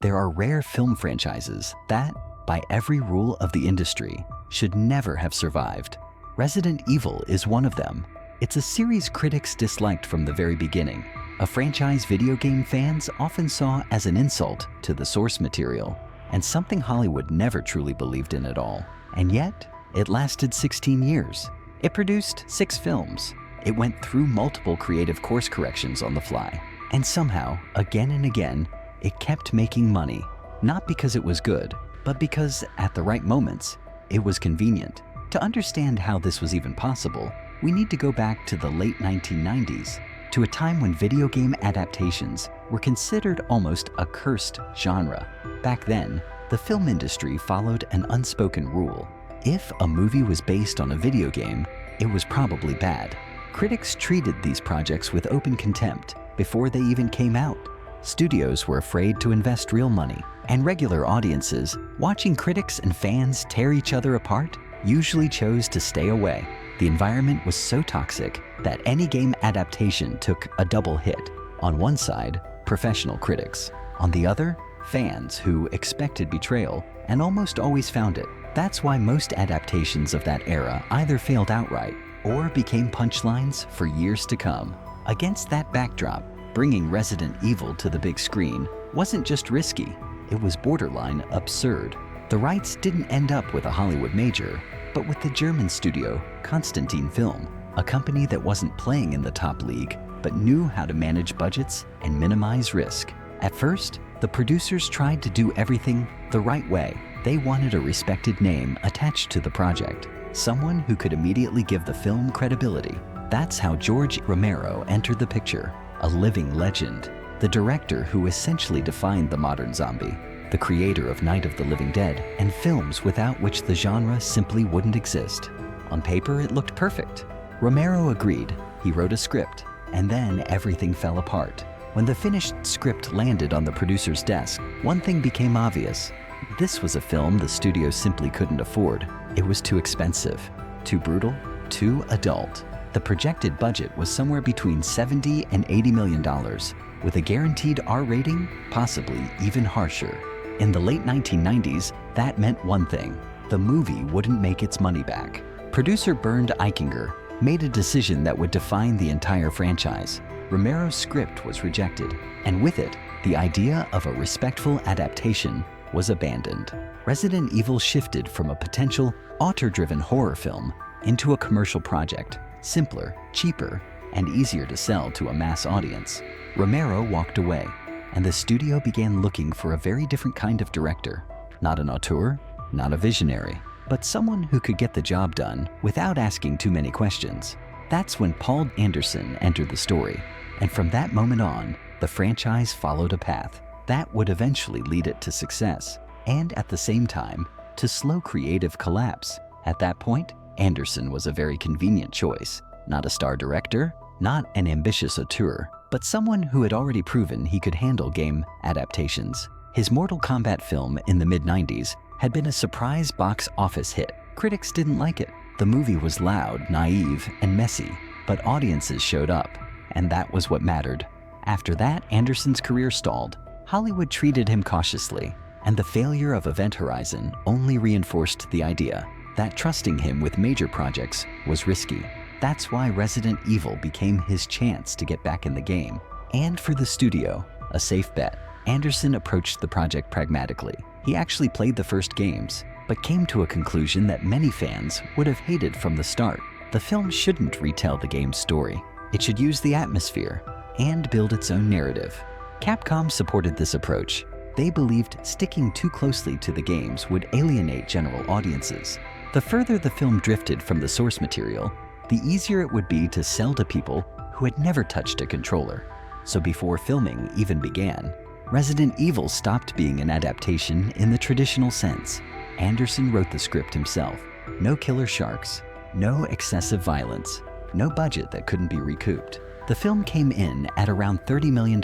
There are rare film franchises that, by every rule of the industry, should never have survived. Resident Evil is one of them. It's a series critics disliked from the very beginning, a franchise video game fans often saw as an insult to the source material, and something Hollywood never truly believed in at all. And yet, it lasted 16 years. It produced 6 films. It went through multiple creative course corrections on the fly. And somehow, again and again, it kept making money. Not because it was good, but because, at the right moments, it was convenient. To understand how this was even possible, we need to go back to the late 1990s, to a time when video game adaptations were considered almost a cursed genre. Back then, the film industry followed an unspoken rule. If a movie was based on a video game, it was probably bad. Critics treated these projects with open contempt before they even came out. Studios were afraid to invest real money, and regular audiences, watching critics and fans tear each other apart, usually chose to stay away. The environment was so toxic that any game adaptation took a double hit. On one side, professional critics. On the other, fans who expected betrayal and almost always found it. That's why most adaptations of that era either failed outright or became punchlines for years to come. Against that backdrop, bringing Resident Evil to the big screen wasn't just risky, it was borderline absurd. The rights didn't end up with a Hollywood major, but with the German studio Constantin Film, a company that wasn't playing in the top league, but knew how to manage budgets and minimize risk. At first, the producers tried to do everything the right way. They wanted a respected name attached to the project, someone who could immediately give the film credibility. That's how George Romero entered the picture, a living legend, the director who essentially defined the modern zombie, the creator of Night of the Living Dead and films without which the genre simply wouldn't exist. On paper, it looked perfect. Romero agreed. He wrote a script, and then everything fell apart. When the finished script landed on the producer's desk, one thing became obvious. This was a film the studio simply couldn't afford. It was too expensive, too brutal, too adult. The projected budget was somewhere between $70 and $80 million, with a guaranteed R rating, possibly even harsher. In the late 1990s, that meant one thing: the movie wouldn't make its money back. Producer Bernd Eichinger made a decision that would define the entire franchise. Romero's script was rejected, and with it, the idea of a respectful adaptation was abandoned. Resident Evil shifted from a potential auteur-driven horror film into a commercial project, simpler, cheaper, and easier to sell to a mass audience. Romero walked away, and the studio began looking for a very different kind of director. Not an auteur, not a visionary, but someone who could get the job done without asking too many questions. That's when Paul Anderson entered the story, and from that moment on, the franchise followed a path that would eventually lead it to success, and at the same time, to slow creative collapse. At that point, Anderson was a very convenient choice. Not a star director, not an ambitious auteur, but someone who had already proven he could handle game adaptations. His Mortal Kombat film in the mid-90s had been a surprise box office hit. Critics didn't like it. The movie was loud, naive, and messy, but audiences showed up, and that was what mattered. After that, Anderson's career stalled. Hollywood treated him cautiously, and the failure of Event Horizon only reinforced the idea that trusting him with major projects was risky. That's why Resident Evil became his chance to get back in the game. And for the studio, a safe bet. Anderson approached the project pragmatically. He actually played the first games, but came to a conclusion that many fans would have hated from the start. The film shouldn't retell the game's story. It should use the atmosphere and build its own narrative. Capcom supported this approach. They believed sticking too closely to the games would alienate general audiences. The further the film drifted from the source material, the easier it would be to sell to people who had never touched a controller. So before filming even began, Resident Evil stopped being an adaptation in the traditional sense. Anderson wrote the script himself. No killer sharks, no excessive violence, no budget that couldn't be recouped. The film came in at around $30 million,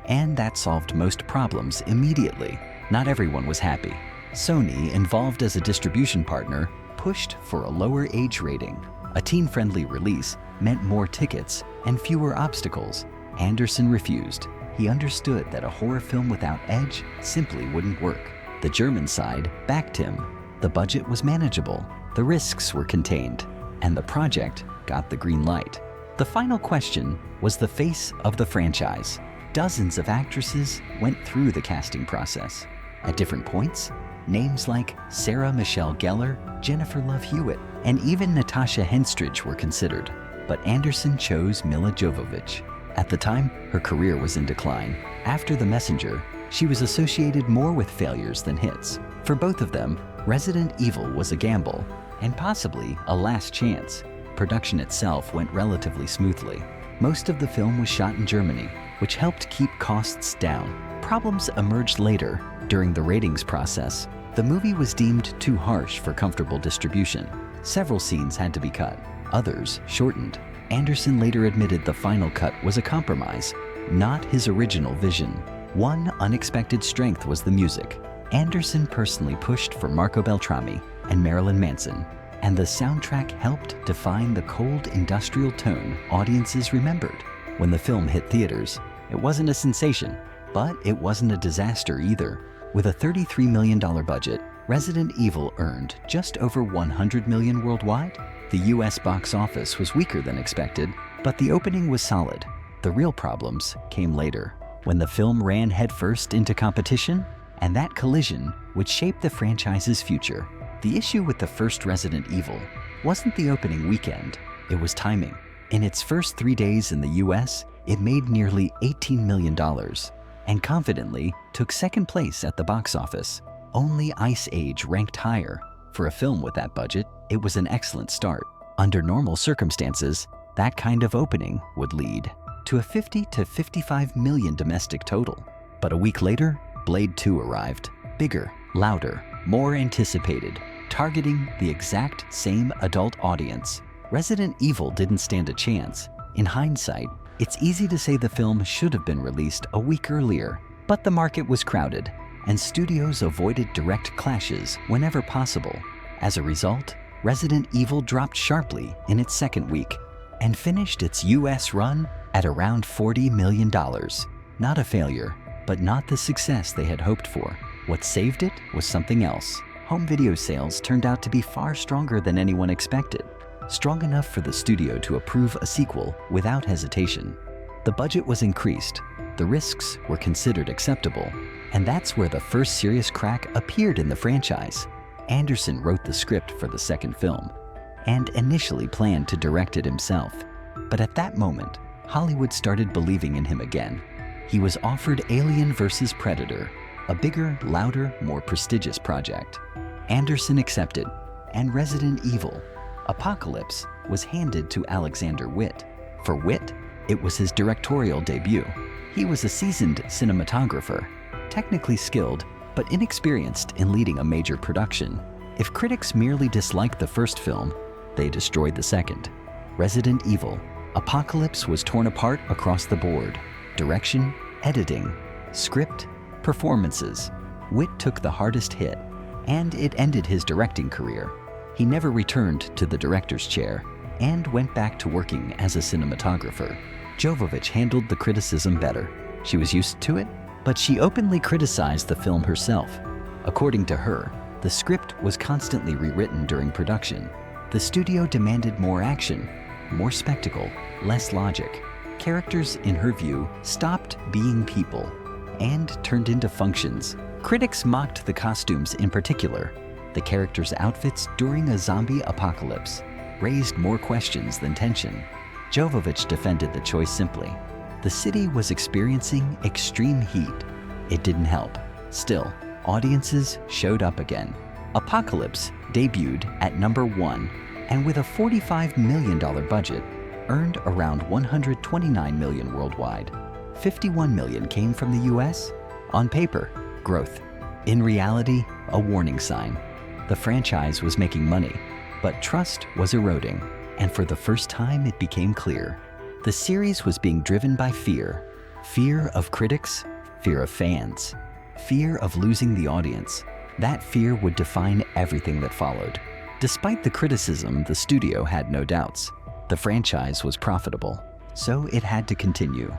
and that solved most problems immediately. Not everyone was happy. Sony, involved as a distribution partner, pushed for a lower age rating. A teen-friendly release meant more tickets and fewer obstacles. Anderson refused. he understood that a horror film without edge simply wouldn't work. The German side backed him. The budget was manageable, the risks were contained, and the project got the green light. The final question was the face of the franchise. Dozens of actresses went through the casting process. At different points, names like Sarah Michelle Gellar, Jennifer Love Hewitt, and even Natasha Henstridge were considered. But Anderson chose Milla Jovovich. At the time, her career was in decline. After The Messenger, she was associated more with failures than hits. For both of them, Resident Evil was a gamble, and possibly a last chance. Production itself went relatively smoothly. Most of the film was shot in Germany, which helped keep costs down. Problems emerged later, during the ratings process. The movie was deemed too harsh for comfortable distribution. Several scenes had to be cut, others shortened. Anderson later admitted the final cut was a compromise, not his original vision. One unexpected strength was the music. Anderson personally pushed for Marco Beltrami and Marilyn Manson, and the soundtrack helped define the cold industrial tone audiences remembered. When the film hit theaters, it wasn't a sensation, but it wasn't a disaster either. With a $33 million budget, Resident Evil earned just over $100 million worldwide. The US box office was weaker than expected, but the opening was solid. The real problems came later, when the film ran headfirst into competition, and that collision would shape the franchise's future. The issue with the first Resident Evil wasn't the opening weekend, it was timing. In its first 3 days in the US, it made nearly $18 million, and confidently took second place at the box office. Only Ice Age ranked higher. For a film with that budget, it was an excellent start. Under normal circumstances, that kind of opening would lead to a 50 to 55 million domestic total. But a week later, Blade 2 arrived. Bigger, louder, more anticipated, targeting the exact same adult audience. Resident Evil didn't stand a chance. In hindsight, it's easy to say the film should have been released a week earlier, but the market was crowded, and studios avoided direct clashes whenever possible. As a result, Resident Evil dropped sharply in its second week and finished its US run at around $40 million. Not a failure, but not the success they had hoped for. What saved it was something else. Home video sales turned out to be far stronger than anyone expected, strong enough for the studio to approve a sequel without hesitation. The budget was increased, the risks were considered acceptable, and that's where the first serious crack appeared in the franchise. Anderson wrote the script for the second film, and initially planned to direct it himself. But at that moment, Hollywood started believing in him again. He was offered Alien vs. Predator, a bigger, louder, more prestigious project. Anderson accepted, and Resident Evil, Apocalypse, was handed to Alexander Witt. For Witt, it was his directorial debut. He was a seasoned cinematographer, technically skilled, but inexperienced in leading a major production. If critics merely disliked the first film, they destroyed the second. Resident Evil, Apocalypse was torn apart across the board. Direction, editing, script, performances. Witt took the hardest hit, and it ended his directing career. He never returned to the director's chair and went back to working as a cinematographer. Jovovich handled the criticism better. She was used to it, but she openly criticized the film herself. According to her, the script was constantly rewritten during production. The studio demanded more action, more spectacle, less logic. Characters, in her view, stopped being people and turned into functions. Critics mocked the costumes in particular. The characters' outfits during a zombie apocalypse raised more questions than tension. Jovovich defended the choice simply. The city was experiencing extreme heat. It didn't help. Still, audiences showed up again. Apocalypse debuted at number 1, and with a $45 million budget, earned around $129 million worldwide. $51 million came from the US. On paper, growth. In reality, a warning sign. The franchise was making money, but trust was eroding, and for the first time it became clear. The series was being driven by fear. Fear of critics, fear of fans, fear of losing the audience. That fear would define everything that followed. Despite the criticism, the studio had no doubts. The franchise was profitable, so it had to continue.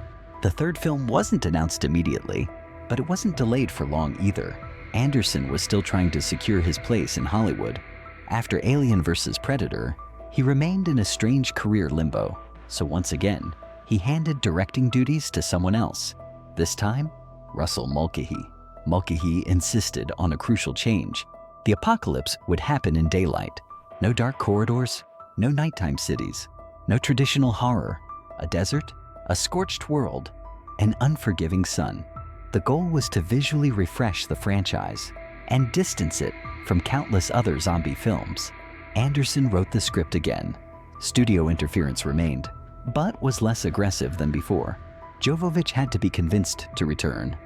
The third film wasn't announced immediately, but it wasn't delayed for long either. Anderson was still trying to secure his place in Hollywood. After Alien vs. Predator, he remained in a strange career limbo. So once again, he handed directing duties to someone else. This time, Russell Mulcahy. Mulcahy insisted on a crucial change. The apocalypse would happen in daylight. No dark corridors, no nighttime cities, no traditional horror. A desert, a scorched world, an unforgiving sun. The goal was to visually refresh the franchise and distance it from countless other zombie films. Anderson wrote the script again. Studio interference remained, but was less aggressive than before. Jovovich had to be convinced to return.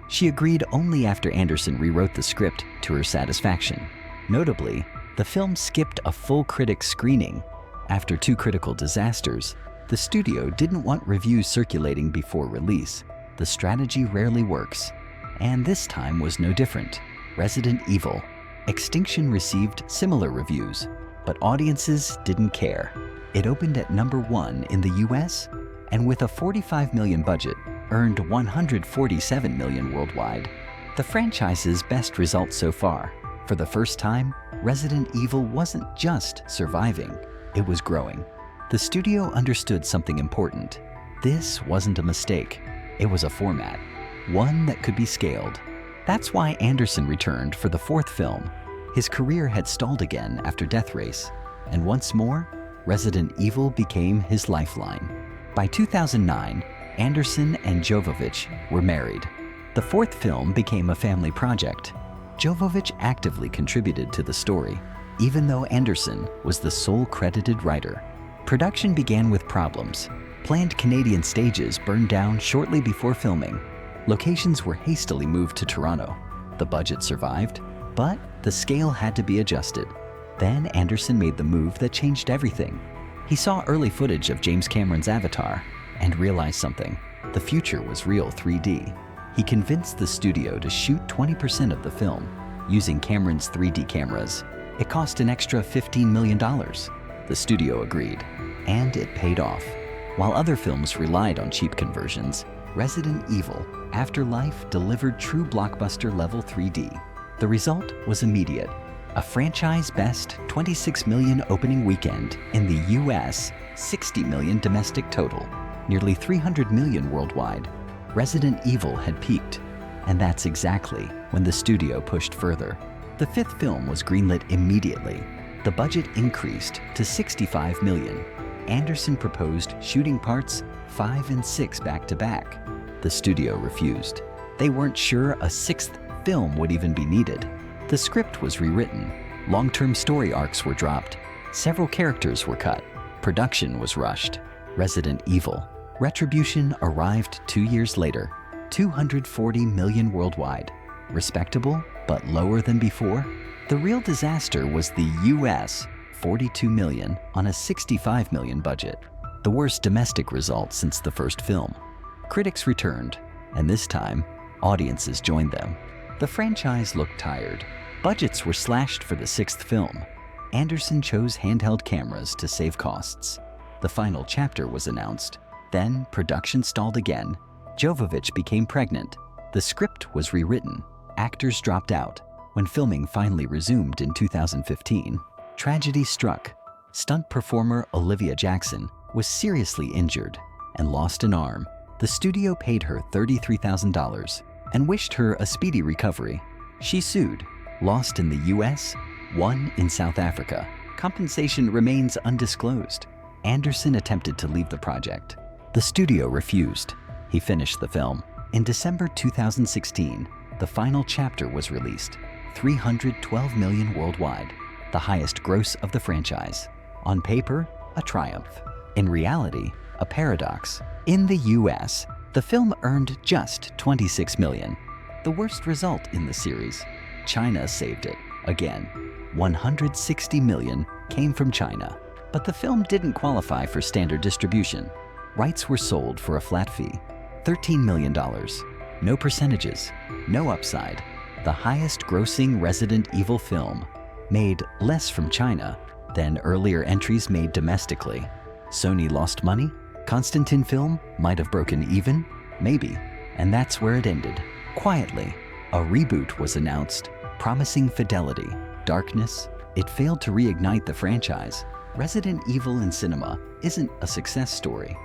She agreed only after Anderson rewrote the script to her satisfaction. Notably, the film skipped a full critic screening. After two critical disasters, the studio didn't want reviews circulating before release. The strategy rarely works, and this time was no different. Resident Evil: Extinction received similar reviews, but audiences didn't care. It opened at #1 in the US, and with a $45 million budget, earned $147 million worldwide. The franchise's best result so far. For the first time, Resident Evil wasn't just surviving, it was growing. The studio understood something important. This wasn't a mistake. It was a format, one that could be scaled. That's why Anderson returned for the fourth film. His career had stalled again after Death Race, and once more, Resident Evil became his lifeline. By 2009, Anderson and Jovovich were married. The fourth film became a family project. Jovovich actively contributed to the story, even though Anderson was the sole credited writer. Production began with problems. Planned Canadian stages burned down shortly before filming. Locations were hastily moved to Toronto. The budget survived, but the scale had to be adjusted. Then Anderson made the move that changed everything. He saw early footage of James Cameron's Avatar and realized something. The future was real 3D. He convinced the studio to shoot 20% of the film using Cameron's 3D cameras. It cost an extra $15 million. The studio agreed, and it paid off. While other films relied on cheap conversions, Resident Evil: Afterlife delivered true blockbuster-level 3D. The result was immediate. A franchise-best $26 million opening weekend in the US, $60 million domestic total, nearly $300 million worldwide. Resident Evil had peaked, and that's exactly when the studio pushed further. The fifth film was greenlit immediately. The budget increased to $65 million. Anderson proposed shooting parts 5 and 6 back-to-back. The studio refused. They weren't sure a sixth film would even be needed. The script was rewritten. Long-term story arcs were dropped. Several characters were cut. Production was rushed. Resident Evil: Retribution arrived 2 years later. $240 million worldwide. Respectable, but lower than before. The real disaster was the US: $42 million on a $65 million budget. The worst domestic result since the first film. Critics returned, and this time, audiences joined them. The franchise looked tired. Budgets were slashed for the sixth film. Anderson chose handheld cameras to save costs. The final chapter was announced. Then production stalled again. Jovovich became pregnant. The script was rewritten. Actors dropped out. When filming finally resumed in 2015, tragedy struck. Stunt performer Olivia Jackson was seriously injured and lost an arm. The studio paid her $33,000 and wished her a speedy recovery. She sued, lost in the US, won in South Africa. Compensation remains undisclosed. Anderson attempted to leave the project. The studio refused. He finished the film. In December 2016, the final chapter was released. $312 million worldwide, the highest gross of the franchise. On paper, a triumph. In reality, a paradox. In the US, the film earned just $26 million, the worst result in the series. China saved it, again. $160 million came from China, but the film didn't qualify for standard distribution. Rights were sold for a flat fee, $13 million. No percentages, no upside. The highest grossing Resident Evil film, made less from China than earlier entries made domestically. Sony lost money. Constantin Film might have broken even. Maybe. And that's where it ended. Quietly, a reboot was announced, promising fidelity, darkness. It failed to reignite the franchise. Resident Evil in cinema isn't a success story.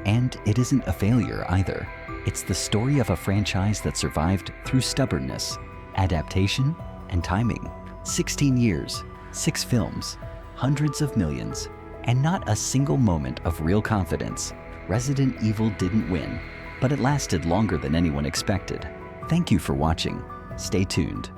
And it isn't a failure either. It's the story of a franchise that survived through stubbornness, adaptation, and timing. 16 years, 6 films, hundreds of millions, and not a single moment of real confidence. Resident Evil didn't win, but it lasted longer than anyone expected. Thank you for watching. Stay tuned.